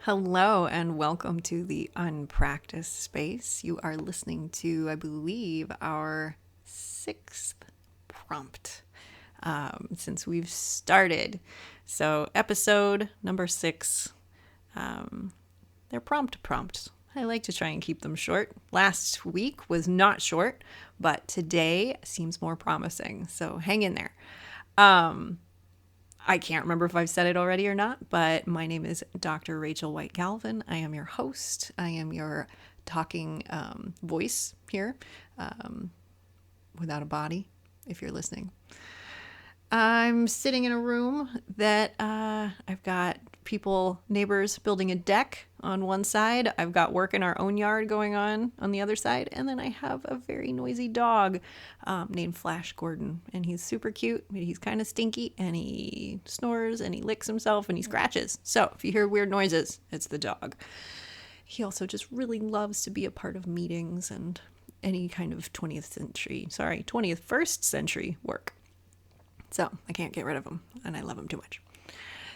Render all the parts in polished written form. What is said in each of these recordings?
Hello and welcome to the Unpractice space. You are listening to, I believe, our sixth prompt since we've started. So, episode number 6, they're prompts. I like to try and keep them short. Last week was not short, but today seems more promising. So, hang in there. I can't remember if I've said it already or not, but my name is Dr. Rachel White Galvin. I am your host. I am your talking voice here, without a body, if you're listening. I'm sitting in a room that I've got neighbors building a deck on one side. I've got work in our own yard going on the other side. And then I have a very noisy dog named Flash Gordon. And he's super cute, but he's kind of stinky. And he snores and he licks himself and he scratches. So if you hear weird noises, it's the dog. He also just really loves to be a part of meetings and any kind of 21st century work. So I can't get rid of him, and I love him too much.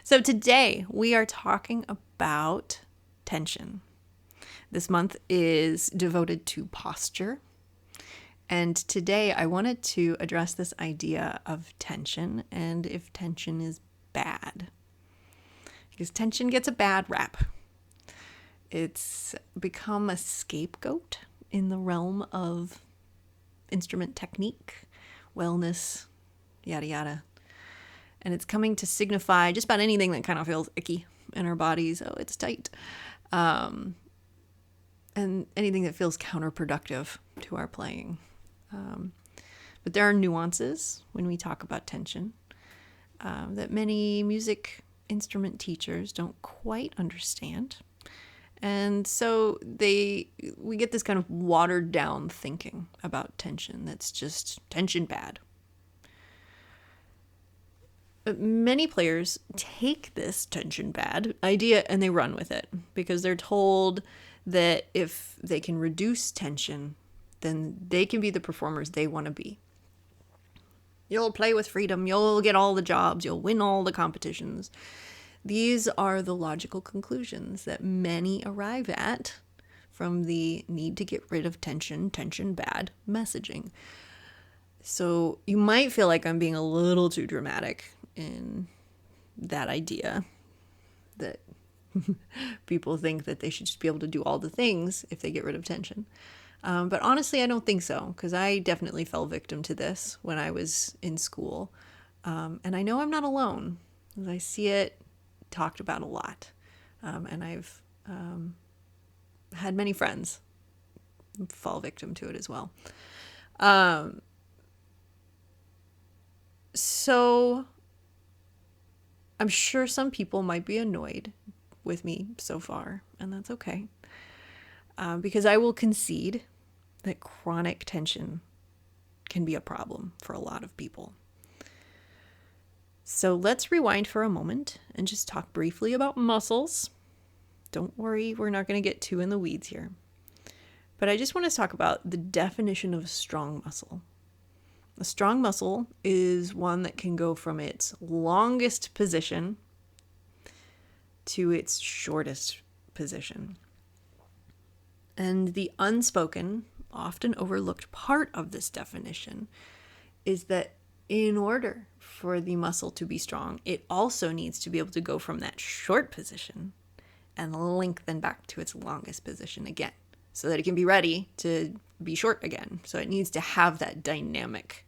So today we are talking about tension. This month is devoted to posture. And today I wanted to address this idea of tension and if tension is bad. Because tension gets a bad rap. It's become a scapegoat in the realm of instrument technique, wellness, yada yada. And it's coming to signify just about anything that kind of feels icky in our bodies. Oh, it's tight. And anything that feels counterproductive to our playing. But there are nuances when we talk about tension that many music instrument teachers don't quite understand. And so we get this kind of watered down thinking about tension that's just tension bad. But many players take this tension bad idea and they run with it because they're told that if they can reduce tension, then they can be the performers they want to be. You'll play with freedom, you'll get all the jobs, you'll win all the competitions. These are the logical conclusions that many arrive at from the need to get rid of tension bad messaging. So you might feel like I'm being a little too dramatic in that idea that people think that they should just be able to do all the things if they get rid of tension. But honestly, I don't think so, because I definitely fell victim to this when I was in school. And I know I'm not alone, as I see it talked about a lot. And I've had many friends fall victim to it as well. So I'm sure some people might be annoyed with me so far, and that's okay. Because I will concede that chronic tension can be a problem for a lot of people. So let's rewind for a moment and just talk briefly about muscles. Don't worry, we're not going to get too in the weeds here. But I just want to talk about the definition of a strong muscle. A strong muscle is one that can go from its longest position to its shortest position. And the unspoken, often overlooked part of this definition is that in order for the muscle to be strong, it also needs to be able to go from that short position and lengthen back to its longest position again, so that it can be ready to be short again. So it needs to have that dynamicness.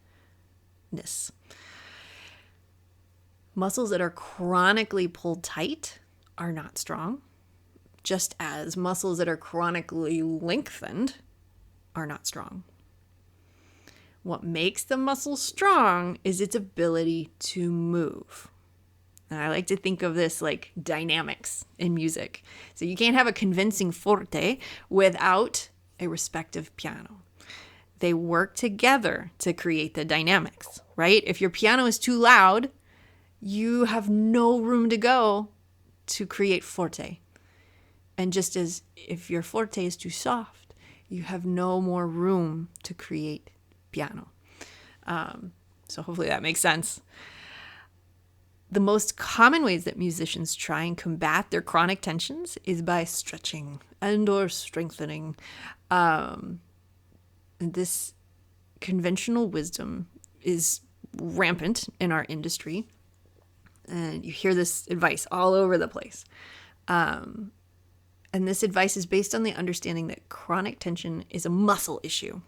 Muscles that are chronically pulled tight are not strong, just as muscles that are chronically lengthened are not strong. What makes the muscle strong is its ability to move. And I like to think of this like dynamics in music. So you can't have a convincing forte without a respective piano. They work together to create the dynamics, right? If your piano is too loud, you have no room to go to create forte. And just as if your forte is too soft, you have no more room to create piano. So hopefully that makes sense. The most common ways that musicians try and combat their chronic tensions is by stretching and or strengthening. This conventional wisdom is rampant in our industry, and you hear this advice all over the place. And this advice is based on the understanding that chronic tension is a muscle issue.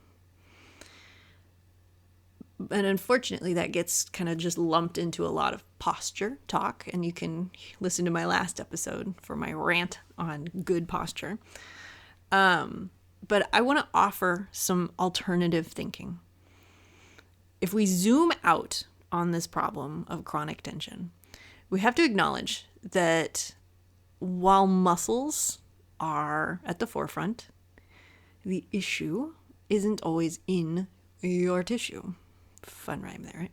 And unfortunately, that gets kind of just lumped into a lot of posture talk. And you can listen to my last episode for my rant on good posture. But I want to offer some alternative thinking. If we zoom out on this problem of chronic tension, we have to acknowledge that while muscles are at the forefront, the issue isn't always in your tissue. Fun rhyme there, right?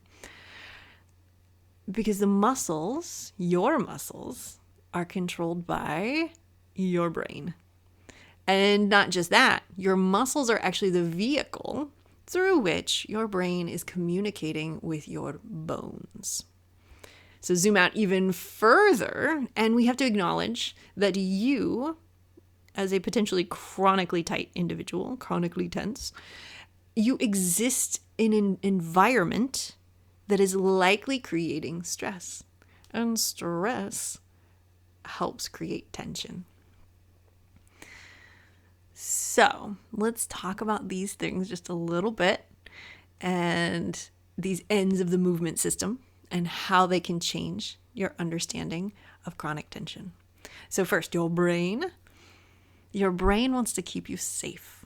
Because the muscles, your muscles, are controlled by your brain. And not just that, your muscles are actually the vehicle through which your brain is communicating with your bones. So zoom out even further, and we have to acknowledge that you, as a potentially chronically tight individual, chronically tense, you exist in an environment that is likely creating stress. And stress helps create tension. So let's talk about these things just a little bit, and these ends of the movement system and how they can change your understanding of chronic tension. So first, your brain. Your brain wants to keep you safe,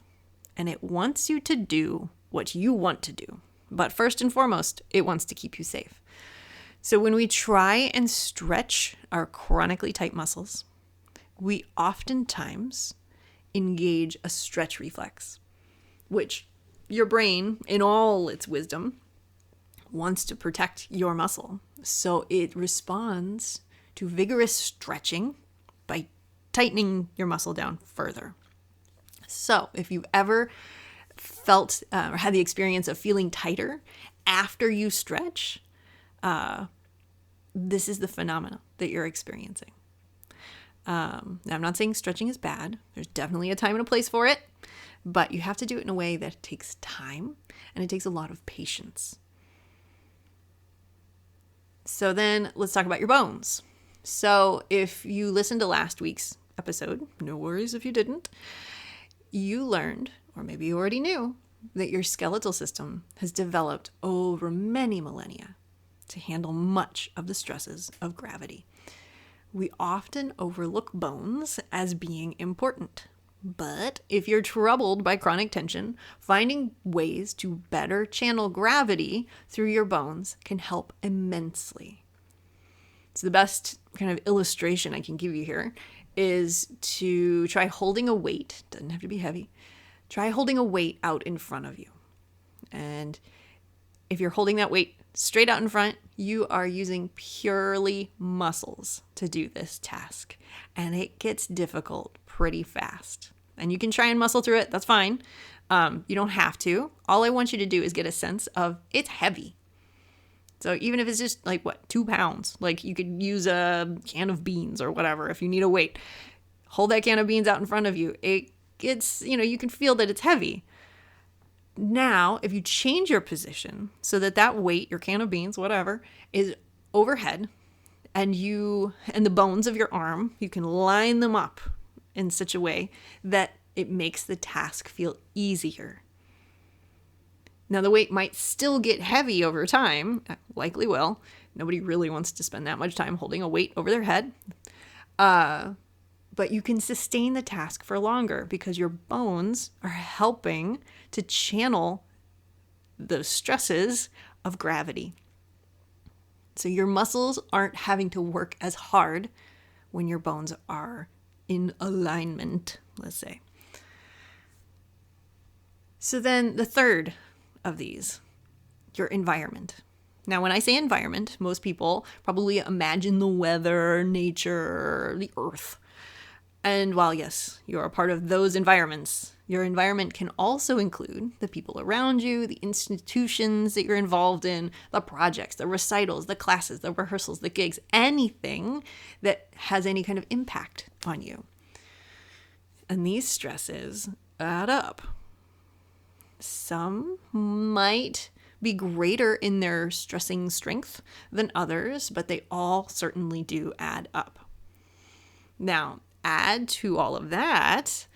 and it wants you to do what you want to do. But first and foremost, it wants to keep you safe. So when we try and stretch our chronically tight muscles, we oftentimes engage a stretch reflex, which your brain, in all its wisdom, wants to protect your muscle. So it responds to vigorous stretching by tightening your muscle down further. So if you've ever felt or had the experience of feeling tighter after you stretch, this is the phenomena that you're experiencing. Now, I'm not saying stretching is bad. There's definitely a time and a place for it, but you have to do it in a way that takes time and it takes a lot of patience. So then let's talk about your bones. So if you listened to last week's episode, no worries if you didn't, you learned, or maybe you already knew, that your skeletal system has developed over many millennia to handle much of the stresses of gravity. We often overlook bones as being important. But if you're troubled by chronic tension, finding ways to better channel gravity through your bones can help immensely. So the best kind of illustration I can give you here is to try holding a weight. Doesn't have to be heavy. Try holding a weight out in front of you. And if you're holding that weight straight out in front, you are using purely muscles to do this task. And it gets difficult pretty fast. And you can try and muscle through it. That's fine. You don't have to. All I want you to do is get a sense of it's heavy. So even if it's just 2 pounds, you could use a can of beans or whatever if you need a weight. Hold that can of beans out in front of you. It gets, you can feel that it's heavy. Now, if you change your position so that weight, your can of beans, whatever, is overhead, and the bones of your arm, you can line them up in such a way that it makes the task feel easier. Now, the weight might still get heavy over time, likely will. Nobody really wants to spend that much time holding a weight over their head. But you can sustain the task for longer because your bones are helping to channel the stresses of gravity. So your muscles aren't having to work as hard when your bones are in alignment, let's say. So then the third of these, your environment. Now, when I say environment, most people probably imagine the weather, nature, the earth. And while yes, you are a part of those environments, Your environment can also include the people around you, the institutions that you're involved in, the projects, the recitals, the classes, the rehearsals, the gigs, anything that has any kind of impact on you. And these stresses add up. Some might be greater in their stressing strength than others, but they all certainly do add up. Now, add to all of that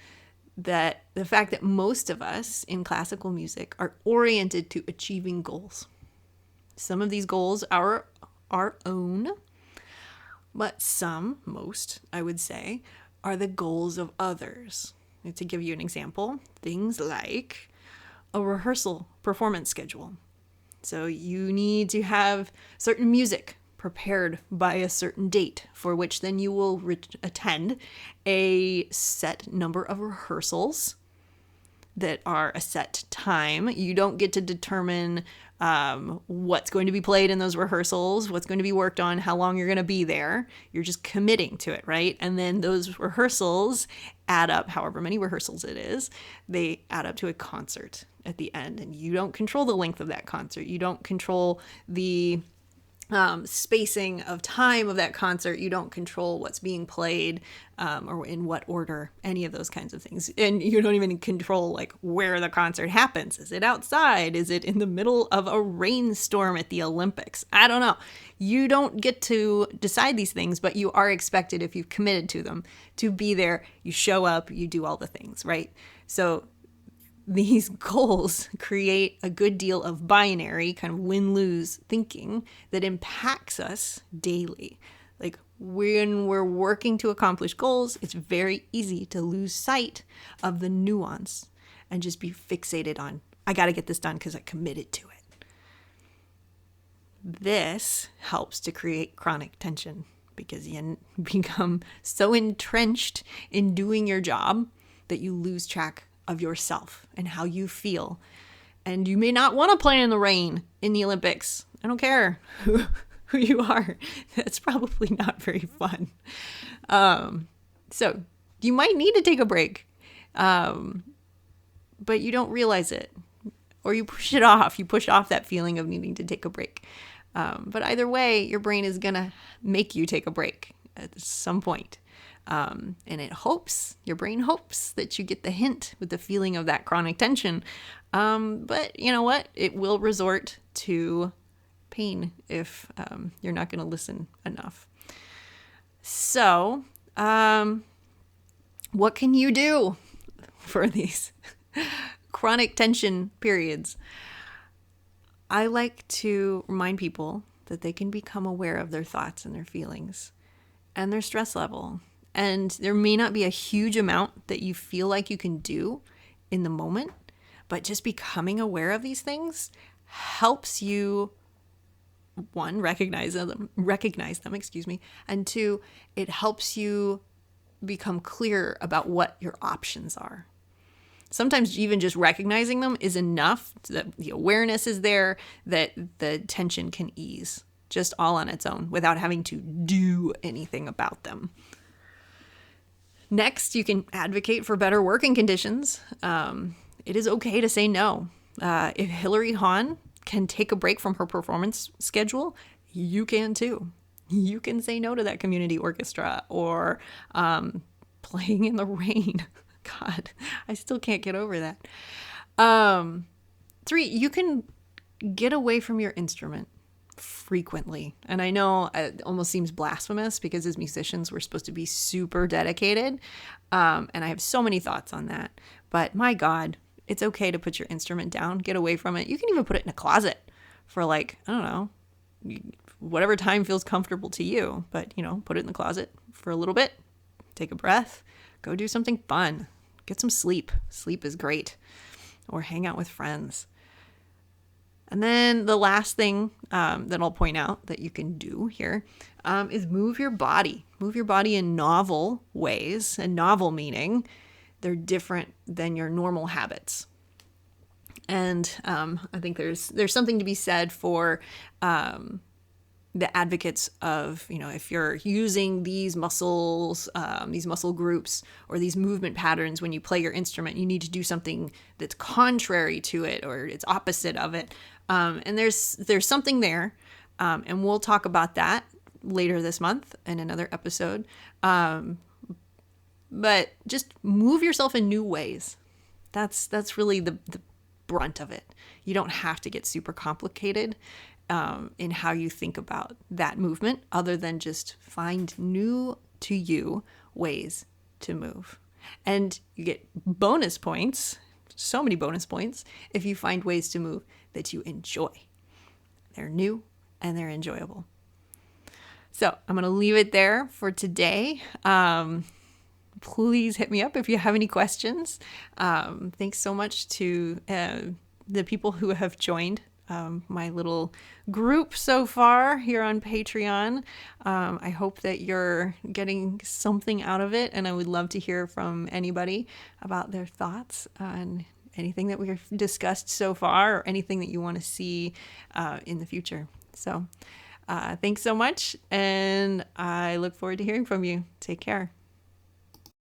the fact that most of us in classical music are oriented to achieving goals. Some of these goals are our own, but most, I would say, are the goals of others. And to give you an example, things like a rehearsal performance schedule. So you need to have certain music prepared by a certain date, for which then you will attend a set number of rehearsals that are a set time. You don't get to determine what's going to be played in those rehearsals, what's going to be worked on, how long you're going to be there. You're just committing to it, right? And then those rehearsals add up, however many rehearsals it is, they add up to a concert at the end. And you don't control the length of that concert. You don't control the spacing of time of that concert. You don't control what's being played or in what order, any of those kinds of things. And you don't even control like where the concert happens. Is it outside? Is it in the middle of a rainstorm at the Olympics? I don't know. You don't get to decide these things, but you are expected, if you've committed to them, to be there. You show up, you do all the things, right? So these goals create a good deal of binary, kind of win-lose thinking that impacts us daily. Like when we're working to accomplish goals, it's very easy to lose sight of the nuance and just be fixated on, I got to get this done because I committed to it. This helps to create chronic tension because you become so entrenched in doing your job that you lose track of yourself and how you feel. And you may not want to play in the rain in the Olympics. I don't care who you are. That's probably not very fun. So you might need to take a break, but you don't realize it. Or you push it off. You push off that feeling of needing to take a break. But either way, your brain is going to make you take a break at some point. And your brain hopes that you get the hint with the feeling of that chronic tension. But you know what? It will resort to pain if you're not going to listen enough. So, what can you do for these chronic tension periods? I like to remind people that they can become aware of their thoughts and their feelings and their stress level. And there may not be a huge amount that you feel like you can do in the moment, but just becoming aware of these things helps you, one, recognize them, and two, it helps you become clear about what your options are. Sometimes even just recognizing them is enough that the awareness is there, that the tension can ease just all on its own without having to do anything about them. Next, you can advocate for better working conditions. It is okay to say no. If Hilary Hahn can take a break from her performance schedule, you can too. You can say no to that community orchestra or playing in the rain. God, I still can't get over that. 3, you can get away from your instrument frequently. And I know it almost seems blasphemous because as musicians, we're supposed to be super dedicated. And I have so many thoughts on that. But my God, it's okay to put your instrument down, get away from it. You can even put it in a closet for I don't know, whatever time feels comfortable to you. But, put it in the closet for a little bit, take a breath, go do something fun, get some sleep. Sleep is great. Or hang out with friends. And then the last thing that I'll point out that you can do here is move your body. Move your body in novel ways. And novel meaning they're different than your normal habits. And I think there's something to be said for the advocates of, if you're using these muscles, these muscle groups, or these movement patterns when you play your instrument, you need to do something that's contrary to it or it's opposite of it. And there's something there. And we'll talk about that later this month in another episode. But just move yourself in new ways. That's really the brunt of it. You don't have to get super complicated in how you think about that movement, other than just find new to you ways to move. And you get bonus points, so many bonus points, if you find ways to move that you enjoy. They're new and they're enjoyable. So I'm going to leave it there for today. Please hit me up if you have any questions. Thanks so much to the people who have joined my little group so far here on Patreon. I hope that you're getting something out of it, and I would love to hear from anybody about their thoughts on anything that we've discussed so far, or anything that you want to see in the future. So thanks so much, and I look forward to hearing from you. Take care.